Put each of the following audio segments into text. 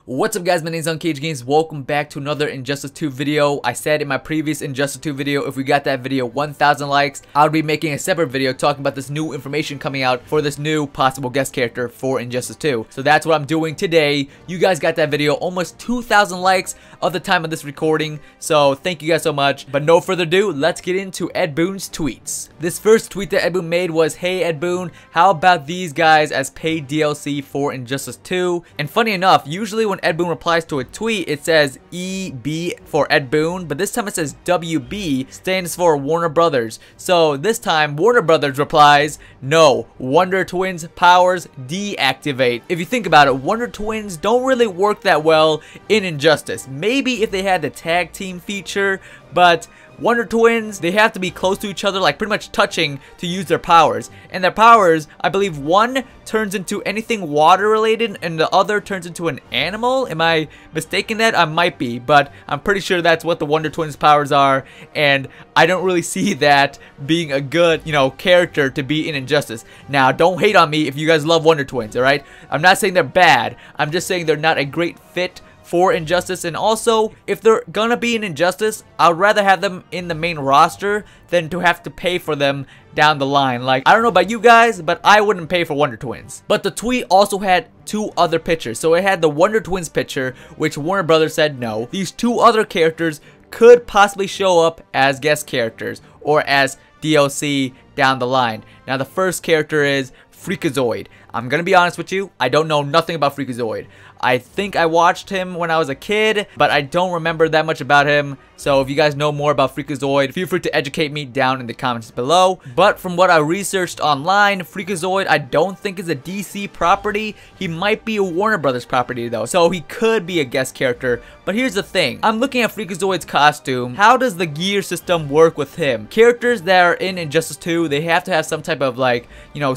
What's up guys, my name is unCAGEDgamez. Welcome back to another Injustice 2 video. I said in my previous Injustice 2 video, if we got that video 1,000 likes, I would be making a separate video talking about this new information coming out for this new possible guest character for Injustice 2. So that's what I'm doing today. You guys got that video almost 2,000 likes at the time of this recording, so thank you guys so much. But no further ado, let's get into Ed Boon's tweets. This first tweet that Ed Boon made was, "Hey Ed Boon, how about these guys as paid DLC for Injustice 2? And funny enough, usually when Ed Boon replies to a tweet, it says EB for Ed Boon, but this time it says WB, stands for Warner Brothers. So this time Warner Brothers replies, "No, Wonder Twins powers deactivate." If you think about it, Wonder Twins don't really work that well in Injustice. Maybe if they had the tag team feature, but Wonder Twins, they have to be close to each other, like pretty much touching to use their powers. And their powers, I believe one turns into anything water related and the other turns into an animal. Am I mistaken that? I might be, but I'm pretty sure that's what the Wonder Twins powers are. And I don't really see that being a good, character to be in Injustice. Now, don't hate on me if you guys love Wonder Twins, alright? I'm not saying they're bad. I'm just saying they're not a great fit for Injustice. And also, if they're gonna be in Injustice, I'd rather have them in the main roster than to have to pay for them down the line. Like, I don't know about you guys, but I wouldn't pay for Wonder Twins. But the tweet also had two other pictures. So it had the Wonder Twins picture, which Warner Brothers said no. These two other characters could possibly show up as guest characters or as DLC down the line. Now, the first character is Freakazoid. I'm gonna be honest with you, I don't know nothing about Freakazoid. I think I watched him when I was a kid, but I don't remember that much about him. So if you guys know more about Freakazoid, feel free to educate me down in the comments below. But from what I researched online, Freakazoid I don't think is a DC property. He might be a Warner Brothers property though, so he could be a guest character. But here's the thing, I'm looking at Freakazoid's costume. How does the gear system work with him? Characters that are in Injustice 2, they have to have some type of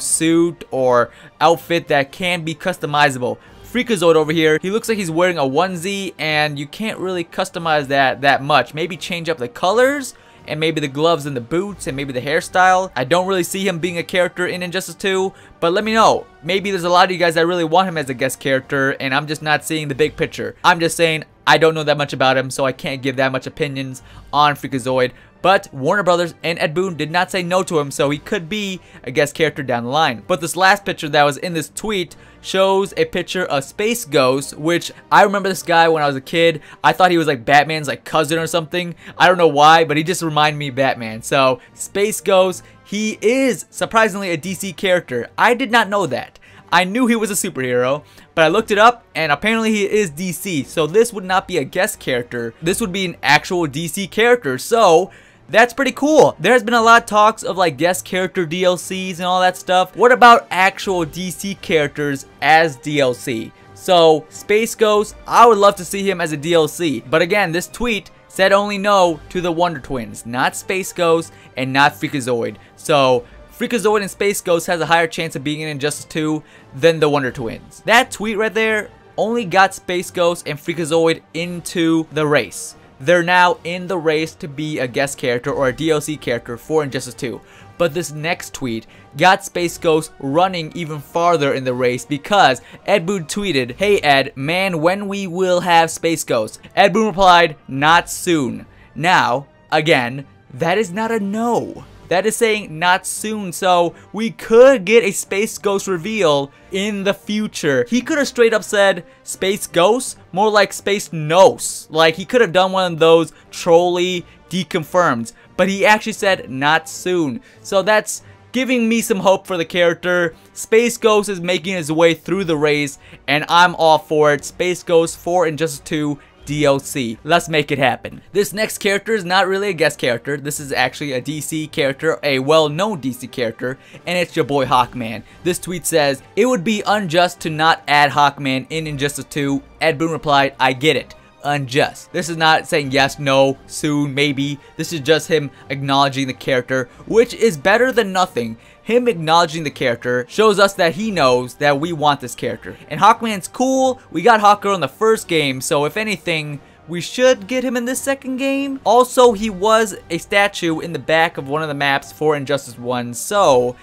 suit or outfit that can be customizable. Freakazoid over here, he looks like he's wearing a onesie, and you can't really customize that much. Maybe change up the colors, and maybe the gloves and the boots, and maybe the hairstyle. I don't really see him being a character in Injustice 2, but let me know. Maybe there's a lot of you guys that really want him as a guest character, and I'm just not seeing the big picture. I'm just saying I don't know that much about him, so I can't give that much opinions on Freakazoid. But Warner Brothers and Ed Boon did not say no to him, so he could be a guest character down the line. But this last picture that was in this tweet shows a picture of Space Ghost, which I remember this guy when I was a kid. I thought he was like Batman's cousin or something. I don't know why, but he just reminded me of Batman. So Space Ghost, he is surprisingly a DC character. I did not know that. I knew he was a superhero, but I looked it up and apparently he is DC. So this would not be a guest character. This would be an actual DC character. So that's pretty cool. There's been a lot of talks of guest character DLCs and all that stuff. What about actual DC characters as DLC? So Space Ghost, I would love to see him as a DLC. But again, this tweet said only no to the Wonder Twins, not Space Ghost and not Freakazoid. So Freakazoid and Space Ghost has a higher chance of being in Injustice 2 than the Wonder Twins. That tweet right there only got Space Ghost and Freakazoid into the race. They're now in the race to be a guest character or a DLC character for Injustice 2. But this next tweet got Space Ghost running even farther in the race because Ed Boon tweeted, "Hey Ed, man, when we will have Space Ghost?" Ed Boon replied, "Not soon." Now, again, that is not a no. That is saying not soon, so we could get a Space Ghost reveal in the future. He could have straight up said Space Ghost, more like Space Nos. Like, he could have done one of those trolly deconfirms, but he actually said not soon. So that's giving me some hope for the character. Space Ghost is making his way through the race, and I'm all for it. Space Ghost for Injustice 2 DLC. Let's make it happen. This next character is not really a guest character. This is actually a DC character, a well-known DC character, and it's your boy Hawkman. This tweet says, "It would be unjust to not add Hawkman in Injustice 2. Ed Boon replied, "I get it. Unjust." This is not saying yes, no, soon, maybe. This is just him acknowledging the character, which is better than nothing. Him acknowledging the character shows us that he knows that we want this character. And Hawkman's cool. We got Hawkgirl in the first game, so if anything, we should get him in this second game. Also, he was a statue in the back of one of the maps for Injustice 1, so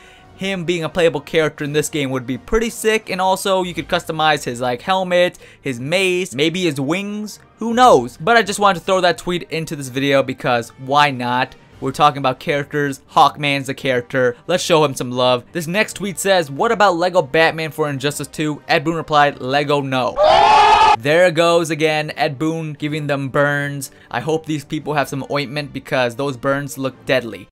him being a playable character in this game would be pretty sick. And also you could customize his like helmet, his mace, maybe his wings, who knows. But I just wanted to throw that tweet into this video because why not? We're talking about characters. Hawkman's a character. Let's show him some love. This next tweet says, what about Lego Batman for Injustice 2? Ed Boon replied, Lego no. There it goes again, Ed Boon giving them burns. I hope these people have some ointment because those burns look deadly.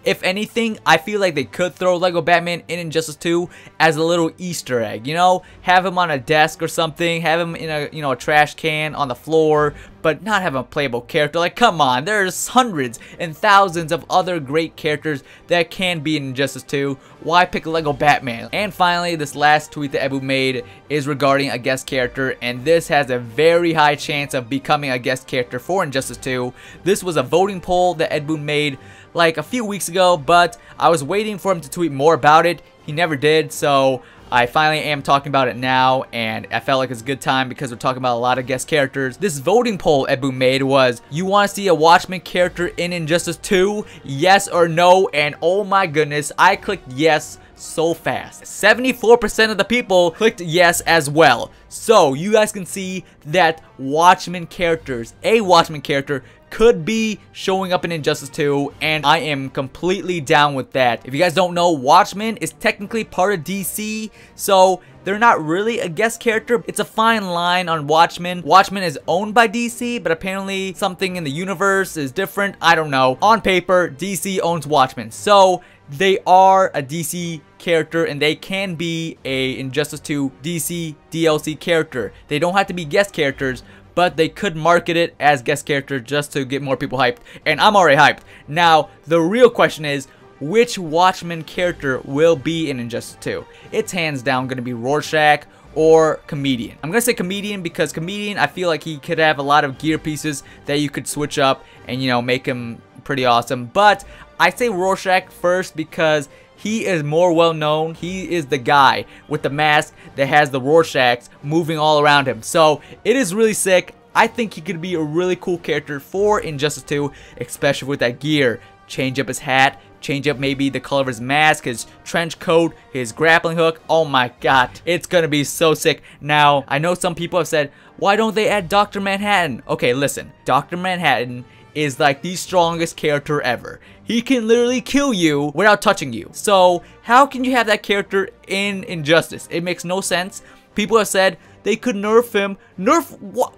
If anything, I feel like they could throw Lego Batman in Injustice 2 as a little Easter egg, you know? Have him on a desk or something, have him in a, a trash can on the floor, but not have a playable character. Like, come on, there's hundreds and thousands of other great characters that can be in Injustice 2. Why pick Lego Batman? And finally, this last tweet that Ed Boon made is regarding a guest character, and this has a very high chance of becoming a guest character for Injustice 2. This was a voting poll that Ed Boon made like a few weeks ago, but I was waiting for him to tweet more about it. He never did, so I finally am talking about it now, and I felt like it's a good time because we're talking about a lot of guest characters. This voting poll Ed Boon made was, you want to see a Watchmen character in Injustice 2? Yes or no? And oh my goodness, I clicked yes so fast. 74% of the people clicked yes as well. So you guys can see that Watchmen characters, a Watchmen character, could be showing up in Injustice 2, and I am completely down with that. If you guys don't know, Watchmen is technically part of DC, so they're not really a guest character. It's a fine line on Watchmen. Watchmen is owned by DC, but apparently something in the universe is different. I don't know. On paper, DC owns Watchmen, so they are a DC character and they can be a Injustice 2 DC DLC character. They don't have to be guest characters, but they could market it as guest character just to get more people hyped, and I'm already hyped. Now, the real question is, which Watchmen character will be in Injustice 2? It's hands down going to be Rorschach or Comedian. I'm going to say Comedian because Comedian, I feel like he could have a lot of gear pieces that you could switch up and, make him pretty awesome. But I say Rorschach first because he is more well known. He is the guy with the mask that has the Rorschachs moving all around him. So it is really sick. I think he could be a really cool character for Injustice 2, especially with that gear. Change up his hat, change up maybe the color of his mask, his trench coat, his grappling hook. Oh my god, it's gonna be so sick. Now, I know some people have said, why don't they add Dr. Manhattan? Okay, listen, Dr. Manhattan is like the strongest character ever. He can literally kill you without touching you. So how can you have that character in Injustice? It makes no sense. People have said they could nerf him.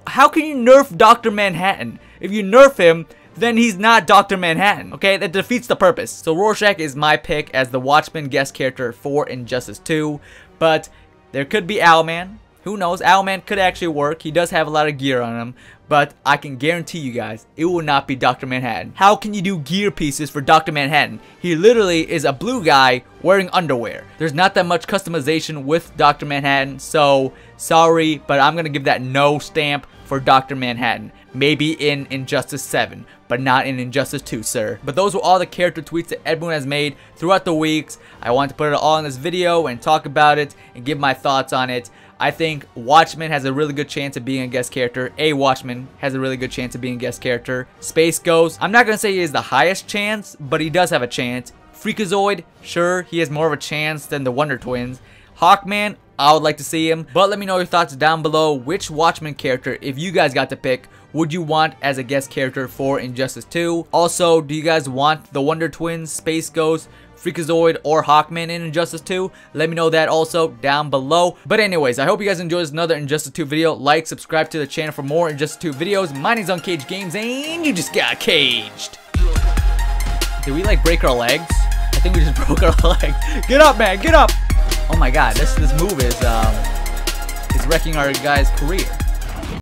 How can you nerf Dr. Manhattan? If you nerf him, then he's not Dr. Manhattan. Okay, that defeats the purpose. So Rorschach is my pick as the Watchmen guest character for Injustice 2. But there could be Owlman. Who knows? Owlman could actually work. He does have a lot of gear on him. But I can guarantee you guys, it will not be Dr. Manhattan. How can you do gear pieces for Dr. Manhattan? He literally is a blue guy wearing underwear. There's not that much customization with Dr. Manhattan, so sorry, but I'm going to give that no stamp for Dr. Manhattan. Maybe in Injustice 7, but not in Injustice 2, sir. But those were all the character tweets that Ed Boon has made throughout the weeks. I wanted to put it all in this video and talk about it and give my thoughts on it. I think Watchman has a really good chance of being a guest character. A Watchman has a really good chance of being a guest character. Space Ghost, I'm not going to say he has the highest chance, but he does have a chance. Freakazoid, sure, he has more of a chance than the Wonder Twins. Hawkman, I would like to see him. But let me know your thoughts down below. Which Watchmen character, if you guys got to pick, would you want as a guest character for Injustice 2? Also, do you guys want the Wonder Twins, Space Ghost, Freakazoid, or Hawkman in Injustice 2? Let me know that also down below. But anyways, I hope you guys enjoyed this another Injustice 2 video. Like, subscribe to the channel for more Injustice 2 videos. My name's unCAGEDgamez, and you just got caged. Did we like break our legs? I think we just broke our legs. Get up, man, get up! Oh my god, this move is wrecking our guy's career.